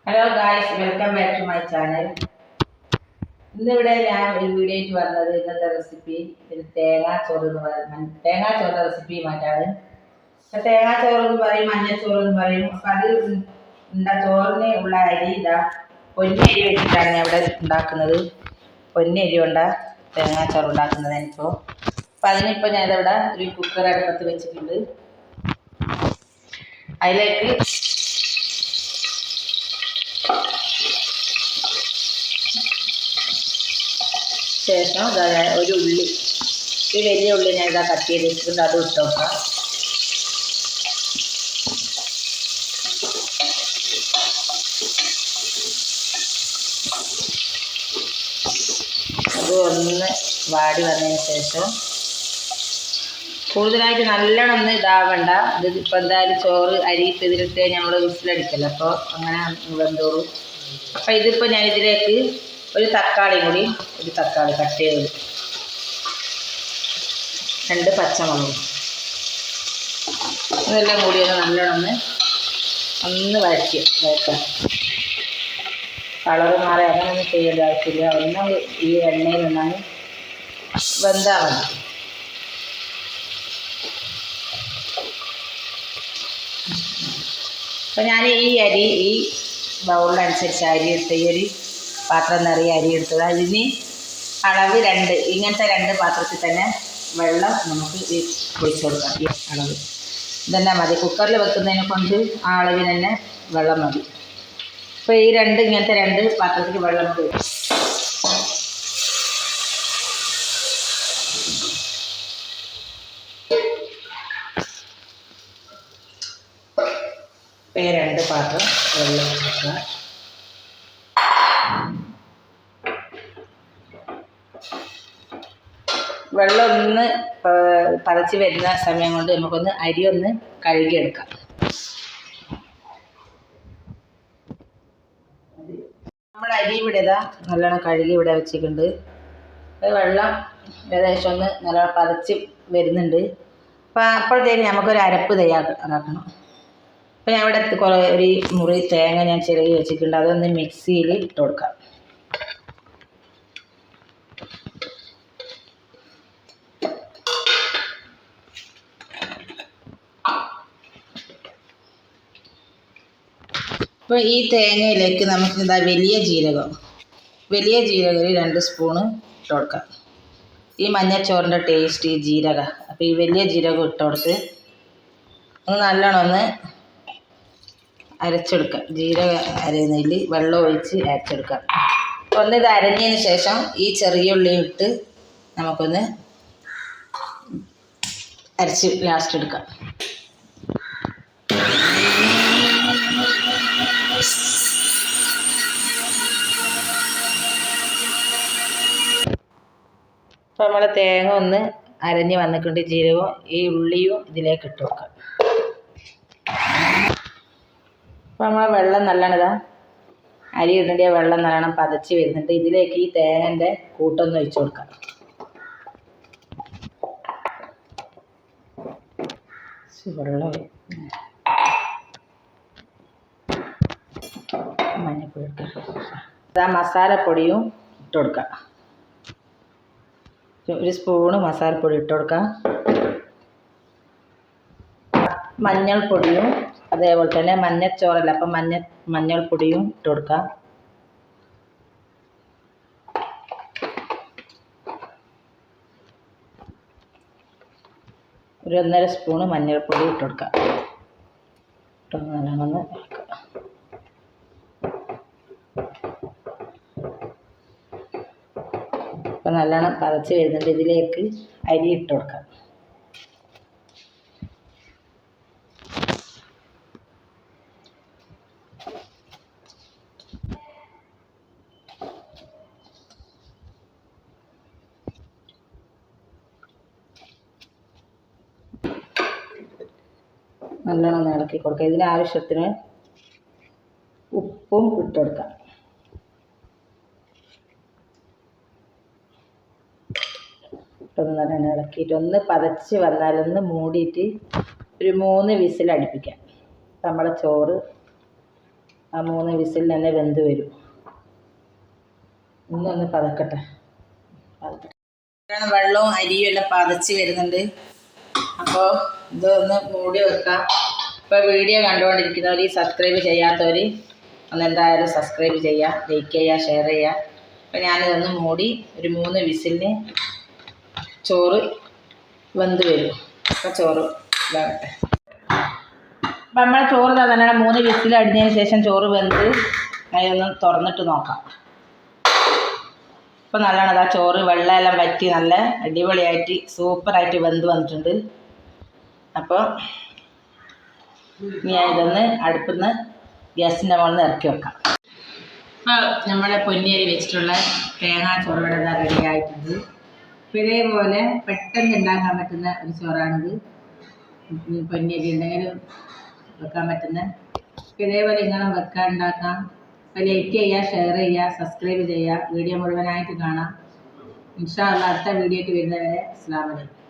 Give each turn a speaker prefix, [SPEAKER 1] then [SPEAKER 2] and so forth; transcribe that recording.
[SPEAKER 1] Hello guys, welcome back to my channel. ഇന്നിവിടെ ഞാൻ ഒരു വീഡിയോ ആയിട്ട് വന്നത് ഇന്നത്തെ റെസിപ്പി തേങ്ങാച്ചോറിൻ്റെ റെസിപ്പിയുമായിട്ടാണ്. തേങ്ങാച്ചോറ് എന്ന് പറയും, മഞ്ഞച്ചോറ് എന്ന് പറയും. അപ്പം അത് ചോറിന് ഉള്ള അരി പൊന്നരി വെച്ചിട്ടാണ് ഞാൻ ഇവിടെ ഉണ്ടാക്കുന്നത്. പൊന്നരി കൊണ്ടാണ് തേങ്ങാച്ചോറ് ഉണ്ടാക്കുന്നത് ഇപ്പോൾ. അപ്പം അതിനിപ്പോൾ ഞാനിവിടെ ഒരു കുക്കർ അടുപ്പത്ത് വെച്ചിട്ടുണ്ട്. അതിലേക്ക് ശേഷം ഒരു ഉള്ളി, ഒരു വലിയ ഉള്ളി ഞാൻ കട്ട് ചെയ്ത് വെച്ചിട്ടുണ്ട്, അത് ഇട്ട് നോക്കാം. അത് ഒന്ന് വാടി വന്നതിന് ശേഷം കൂടുതലായിട്ട് നല്ലോണം ഒന്നും ഇതാവണ്ട. ഇതിപ്പോൾ എന്തായാലും ചോറ് അരിയിട്ട് ഇതിലിട്ട് നമ്മൾ വിസിലടിക്കല്ലോ, അപ്പോൾ അങ്ങനെ വെന്തോറും. അപ്പോൾ ഇതിപ്പോൾ ഞാൻ ഇതിലേക്ക് ഒരു തക്കാളി കട്ട് ചെയ്ത്, 2 പച്ചമുളകും ഇതെല്ലാം കൂടി നല്ലോണം ഒന്ന് വഴറ്റാം. കളറ് മാറി അങ്ങനെയൊന്നും ചെയ്യേണ്ട ആവശ്യമില്ല. ഒന്നും ഈ എണ്ണയിൽ നിന്നാണ് വെന്താൽ മതി. അപ്പോൾ ഞാൻ ഈ ബൗളിനനുസരിച്ച് അരി എടുത്ത്, ഈ ഒരു പാത്രം നിറയെ അരി എടുത്തത്. അതിന് അളവ് 2, ഇങ്ങനത്തെ 2 പാത്രത്തിൽ തന്നെ വെള്ളം നമുക്ക് ഒഴിച്ചു കൊടുക്കാം. ഈ അളവ് ഇതന്നെ മതി. കുക്കറിൽ വെക്കുന്നതിനെ കൊണ്ട് ആ അളവിൽ തന്നെ വെള്ളം മതി. അപ്പോൾ ഈ ഇങ്ങനത്തെ 2 പാത്രത്തിൽ വെള്ളം ഒഴിക്കും. ഇപ്പോൾ ഈ 2 പാത്രം വെള്ളം ഒഴിക്കുക. വെള്ളം ഒന്ന് പതച്ച് വരുന്ന സമയം കൊണ്ട് നമുക്കൊന്ന് അരി ഒന്ന് കഴുകിയെടുക്കാം. നമ്മൾ അരി ഇവിടെ നല്ലോണം കഴുകി ഇവിടെ വെച്ചിട്ടുണ്ട്. വെള്ളം ഏകദേശം ഒന്ന് നല്ലോണം പതച്ച് വരുന്നുണ്ട്. അപ്പോൾ അപ്പോഴത്തേക്ക് നമുക്കൊരു അരപ്പ് തയ്യാറാക്കണം. അപ്പോൾ ഞാൻ ഇവിടെ ഒരു മുറി തേങ്ങ ഞാൻ ചിരകി വെച്ചിട്ടുണ്ട്. അതൊന്ന് മിക്സിയിൽ ഇട്ട് കൊടുക്കാം. അപ്പോൾ ഈ തേങ്ങയിലേക്ക് നമുക്ക് വലിയ ജീരകം 2 സ്പൂണ് ഇട്ട് കൊടുക്കാം. ഈ മഞ്ഞച്ചോറിൻ്റെ ടേസ്റ്റ് ഈ ജീരകം. അപ്പോൾ ഈ വലിയ ജീരകം ഇട്ട് കൊടുത്ത് നല്ലോണം ഒന്ന് അരച്ചെടുക്കാം. ജീരകം അരയുന്നതിൽ വെള്ളം ഒഴിച്ച് അരച്ചെടുക്കാം. ഇത് അരഞ്ഞതിന് ശേഷം ഈ ചെറിയ ഉള്ളി ഇട്ട് നമുക്കൊന്ന് അരച്ച് ലാസ്റ്റ് എടുക്കാം. അപ്പോൾ നമ്മളെ തേങ്ങ ഒന്ന് അരഞ്ഞ് വന്നിട്ടുണ്ട്. ജീരകവും ഈ ഉള്ളിയും ഇതിലേക്ക് ഇട്ട് കൊടുക്കാം. അപ്പോൾ നമ്മളെ വെള്ളം നല്ലോണം അരി ഇടേണ്ട വെള്ളം നല്ലോണം പതച്ച് വരുന്നുണ്ട്. ഇതിലേക്ക് ഈ തേങ്ങൻ്റെ കൂട്ടൊന്ന് ഒഴിച്ചു കൊടുക്കാം. വെള്ളം മഞ്ഞപ്പൊടി എടുക്കാം. മസാലപ്പൊടിയും ഇട്ട് കൊടുക്കാം. 1 സ്പൂണ് മസാലപ്പൊടി ഇട്ട് കൊടുക്കാം. മഞ്ഞൾപ്പൊടിയും അതേപോലെ തന്നെ മഞ്ഞച്ചോറല്ല, അപ്പം മഞ്ഞൾപ്പൊടിയും ഇട്ട് കൊടുക്കാം. ഒരു 1.5 സ്പൂണ് മഞ്ഞൾപ്പൊടി ഇട്ട് കൊടുക്കാം. നല്ലോണം ഇളക്കുക. അപ്പോൾ നല്ലോണം പതച്ച് വരുന്നുണ്ട്. ഇതിലേക്ക് അരി ഇട്ട് കൊടുക്കാം. നല്ലോണം ഇളക്കി കൊടുക്കുക. ഇതിന് ആവശ്യത്തിന് ഉപ്പും ഇട്ട് കൊടുക്കാം. ഇട്ടൊന്ന് നല്ലോണം ഇളക്കിയിട്ട് ഒന്ന് പതച്ച് വന്നാലൊന്ന് മൂടിയിട്ട് ഒരു 3 വിസിൽ അടുപ്പിക്കാം. നമ്മളെ ചോറ് ആ 3 വിസിൽ തന്നെ വെന്ത് വരും. ഇന്നൊന്ന് പതക്കട്ടെ. വെള്ളവും അരിയും എല്ലാം പതച്ച് വരുന്നുണ്ട്. അപ്പോൾ ഇതൊന്ന് മൂടി വെക്കാം. ഇപ്പോൾ വീഡിയോ കണ്ടുകൊണ്ടിരിക്കുന്നവർ സബ്സ്ക്രൈബ് ചെയ്യാത്തവർ ഒന്ന് എന്തായാലും സബ്സ്ക്രൈബ് ചെയ്യുക, ലൈക്ക് ചെയ്യുക, ഷെയർ ചെയ്യുക. അപ്പോൾ ഞാനിതൊന്ന് മൂടി ഒരു 3 വിസിലിന് ചോറ് വെന്ത് വരും. അപ്പോൾ ചോറ് ഇതാകട്ടെ. അപ്പം നമ്മളെ ചോറ് തന്നെ 3 വിസിൽ അടിഞ്ഞതിന് ശേഷം ചോറ് വെന്ത് അതിനൊന്ന് തുറന്നിട്ട് നോക്കാം. ഇപ്പം നല്ലോണം അതാ ചോറ് വെള്ളമെല്ലാം വറ്റി നല്ല അടിപൊളിയായിട്ട് സൂപ്പറായിട്ട് വെന്ത് വന്നിട്ടുണ്ട്. അപ്പോൾ ഞാൻ ഇതൊന്ന് അടുപ്പിൽ നിന്ന് ഗ്യാസിൻ്റെ മുകളിൽ നിന്ന് ഇറക്കി വെക്കാം. ഇപ്പോൾ നമ്മുടെ പൊന്നിയരി വെച്ചിട്ടുള്ള തേങ്ങാ ചോറ് ഇവിടെ റെഡി ആയിട്ടുണ്ട്. ഇതേപോലെ പെട്ടെന്ന് ഉണ്ടാക്കാൻ പറ്റുന്ന ഒരു ചോറാണിത്. പൊന്നിയരി ഉണ്ടെങ്കിൽ വെക്കാൻ പറ്റുന്ന ഇതേപോലെ ഇങ്ങനെ വെക്കാൻ ഉണ്ടാക്കാം. അപ്പോൾ ലൈക്ക് ചെയ്യുക, ഷെയർ ചെയ്യുക, സബ്സ്ക്രൈബ് ചെയ്യുക. വീഡിയോ മുഴുവനായിട്ട് കാണാം. ഇൻഷാ അല്ലാഹ് അടുത്ത വീഡിയോ ആയിട്ട് വരുന്നവരെ അസ്സലാമു അലൈക്കും.